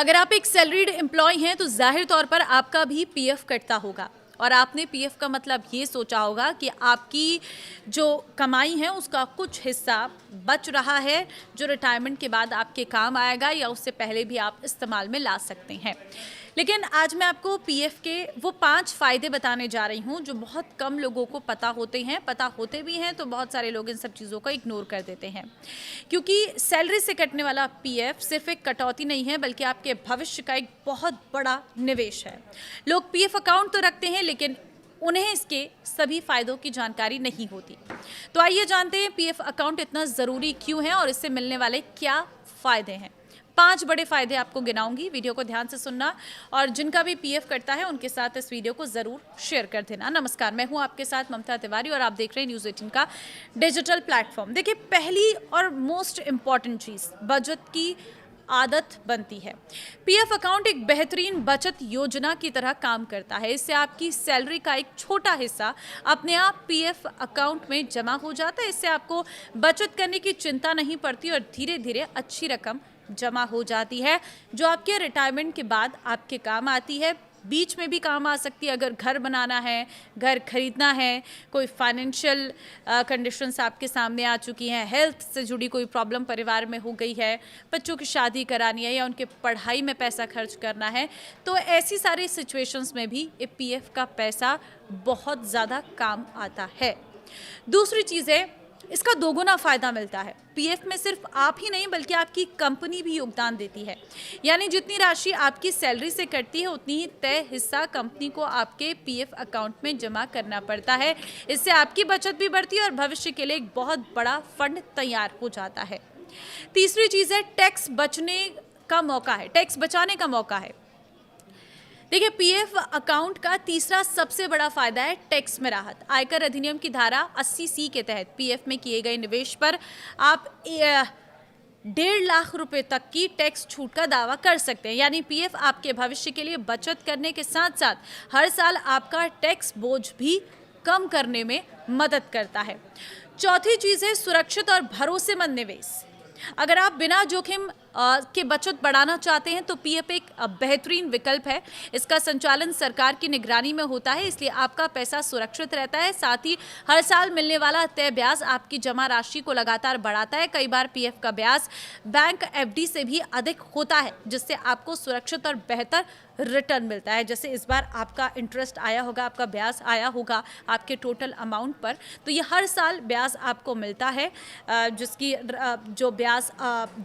अगर आप एक सैलरीड एम्प्लॉय हैं तो जाहिर तौर पर आपका भी पीएफ कटता होगा और आपने पीएफ का मतलब ये सोचा होगा कि आपकी जो कमाई है उसका कुछ हिस्सा बच रहा है जो रिटायरमेंट के बाद आपके काम आएगा या उससे पहले भी आप इस्तेमाल में ला सकते हैं। लेकिन आज मैं आपको पीएफ के वो 5 फ़ायदे बताने जा रही हूँ जो बहुत कम लोगों को पता होते भी हैं तो बहुत सारे लोग इन सब चीज़ों को इग्नोर कर देते हैं, क्योंकि सैलरी से कटने वाला पीएफ सिर्फ एक कटौती नहीं है बल्कि आपके भविष्य का एक बहुत बड़ा निवेश है। लोग पीएफ अकाउंट तो रखते हैं लेकिन उन्हें इसके सभी फायदों की जानकारी नहीं होती। तो आइए जानते हैं पीएफ अकाउंट इतना ज़रूरी क्यों है और इससे मिलने वाले क्या फ़ायदे हैं। 5 बड़े फायदे आपको गिनाऊंगी, वीडियो को ध्यान से सुनना और जिनका भी पीएफ कटता है उनके साथ इस वीडियो को जरूर शेयर कर देना। नमस्कार, मैं हूं आपके साथ ममता तिवारी और आप देख रहे हैं न्यूज़ 18 का डिजिटल प्लेटफॉर्म। देखिए, पहली और मोस्ट इंपॉर्टेंट चीज़ बचत की आदत बनती है। पीएफ अकाउंट एक बेहतरीन बचत योजना की तरह काम करता है। इससे आपकी सैलरी का एक छोटा हिस्सा अपने आप पीएफ अकाउंट में जमा हो जाता है। इससे आपको बचत करने की चिंता नहीं पड़ती और धीरे धीरे अच्छी रकम जमा हो जाती है जो आपके रिटायरमेंट के बाद आपके काम आती है। बीच में भी काम आ सकती है अगर घर बनाना है, घर खरीदना है, कोई फाइनेंशियल कंडीशंस आपके सामने आ चुकी हैं, हेल्थ से जुड़ी कोई प्रॉब्लम परिवार में हो गई है, बच्चों की शादी करानी है या उनके पढ़ाई में पैसा खर्च करना है, तो ऐसी सारी सिचुएशंस में भी ये पीएफ का पैसा बहुत ज़्यादा काम आता है। दूसरी चीज़ है, इसका दोगुना फ़ायदा मिलता है। पीएफ में सिर्फ आप ही नहीं बल्कि आपकी कंपनी भी योगदान देती है, यानी जितनी राशि आपकी सैलरी से कटती है उतनी ही तय हिस्सा कंपनी को आपके पीएफ अकाउंट में जमा करना पड़ता है। इससे आपकी बचत भी बढ़ती है और भविष्य के लिए एक बहुत बड़ा फंड तैयार हो जाता है। तीसरी चीज़ है, टैक्स बचाने का मौका है। देखिए, पीएफ अकाउंट का तीसरा सबसे बड़ा फायदा है टैक्स में राहत। आयकर अधिनियम की धारा 80C के तहत पीएफ में किए गए निवेश पर आप 1.5 लाख रुपए तक की टैक्स छूट का दावा कर सकते हैं। यानी पीएफ आपके भविष्य के लिए बचत करने के साथ साथ हर साल आपका टैक्स बोझ भी कम करने में मदद करता है। चौथी चीज़ है सुरक्षित और भरोसेमंद निवेश। अगर आप बिना जोखिम के बचत बढ़ाना चाहते हैं तो पीएफ एक बेहतरीन विकल्प है। इसका संचालन सरकार की निगरानी में होता है, इसलिए आपका पैसा सुरक्षित रहता है। साथ ही हर साल मिलने वाला तय ब्याज आपकी जमा राशि को लगातार बढ़ाता है। कई बार पीएफ का ब्याज बैंक एफडी से भी अधिक होता है, जिससे आपको सुरक्षित और बेहतर रिटर्न मिलता है। जैसे इस बार आपका इंटरेस्ट आया होगा, आपका ब्याज आया होगा आपके टोटल अमाउंट पर, तो ये हर साल ब्याज आपको मिलता है, जिसकी जो ब्याज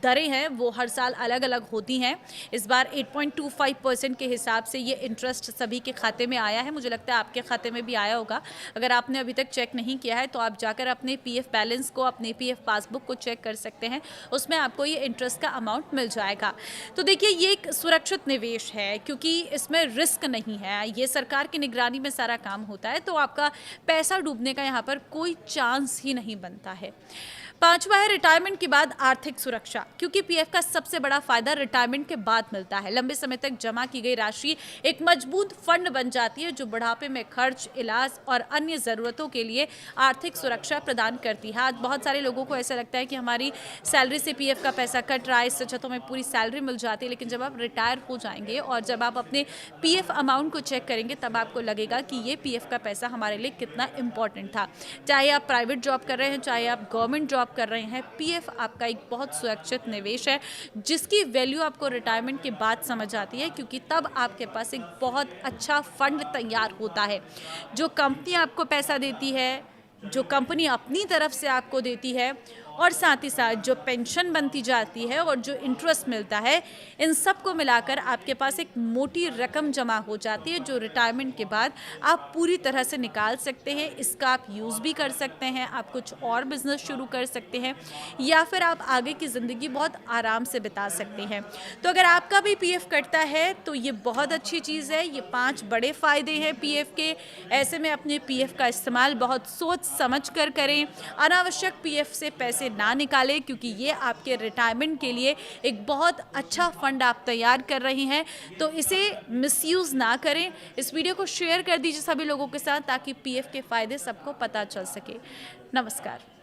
दरें हैं वो हर साल अलग अलग होती हैं। इस बार 8.25% के हिसाब से ये इंटरेस्ट सभी के खाते में आया है। मुझे लगता है आपके खाते में भी आया होगा। अगर आपने अभी तक चेक नहीं किया है तो आप जाकर अपने पीएफ बैलेंस को, अपने पीएफ पासबुक को चेक कर सकते हैं, उसमें आपको ये इंटरेस्ट का अमाउंट मिल जाएगा। तो देखिए, ये एक सुरक्षित निवेश है क्योंकि इसमें रिस्क नहीं है, ये सरकार की निगरानी में सारा काम होता है, तो आपका पैसा डूबने का यहाँ पर कोई चांस ही नहीं बनता है। पांचवा है रिटायरमेंट के बाद आर्थिक सुरक्षा, क्योंकि पीएफ का सबसे बड़ा फायदा रिटायरमेंट के बाद मिलता है। लंबे समय तक जमा की गई राशि एक मजबूत फंड बन जाती है जो बुढ़ापे में खर्च, इलाज और अन्य ज़रूरतों के लिए आर्थिक सुरक्षा प्रदान करती है। आज बहुत सारे लोगों को ऐसा लगता है कि हमारी सैलरी से पीएफ का पैसा कट रहा है, इससे अच्छा तो हमें पूरी सैलरी मिल जाती है। लेकिन जब आप रिटायर हो जाएंगे और जब आप अपने पीएफ अमाउंट को चेक करेंगे तब आपको लगेगा कि ये पीएफ का पैसा हमारे लिए कितना इंपॉर्टेंट था। चाहे आप प्राइवेट जॉब कर रहे हैं, चाहे आप गवर्नमेंट जॉब कर रहे हैं, पीएफ आपका एक बहुत सुरक्षित निवेश है जिसकी वैल्यू आपको रिटायरमेंट के बाद समझ आती है, क्योंकि तब आपके पास एक बहुत अच्छा फंड तैयार होता है। जो कंपनी आपको पैसा देती है, जो कंपनी अपनी तरफ से आपको देती है, और साथ ही साथ जो पेंशन बनती जाती है और जो इंटरेस्ट मिलता है, इन सब को मिलाकर आपके पास एक मोटी रकम जमा हो जाती है जो रिटायरमेंट के बाद आप पूरी तरह से निकाल सकते हैं। इसका आप यूज़ भी कर सकते हैं, आप कुछ और बिजनेस शुरू कर सकते हैं या फिर आप आगे की ज़िंदगी बहुत आराम से बिता सकते हैं। तो अगर आपका भी पीएफ कटता है तो ये बहुत अच्छी चीज़ है। ये 5 बड़े फ़ायदे हैं पीएफ के। ऐसे में अपने पीएफ का इस्तेमाल बहुत सोच समझ कर करें। अनावश्यक पीएफ से पैसे ना निकालें, क्योंकि ये आपके रिटायरमेंट के लिए एक बहुत अच्छा फंड आप तैयार कर रही हैं, तो इसे मिसयूज़ ना करें। इस वीडियो को शेयर कर दीजिए सभी लोगों के साथ ताकि पीएफ के फ़ायदे सबको पता चल सके। नमस्कार।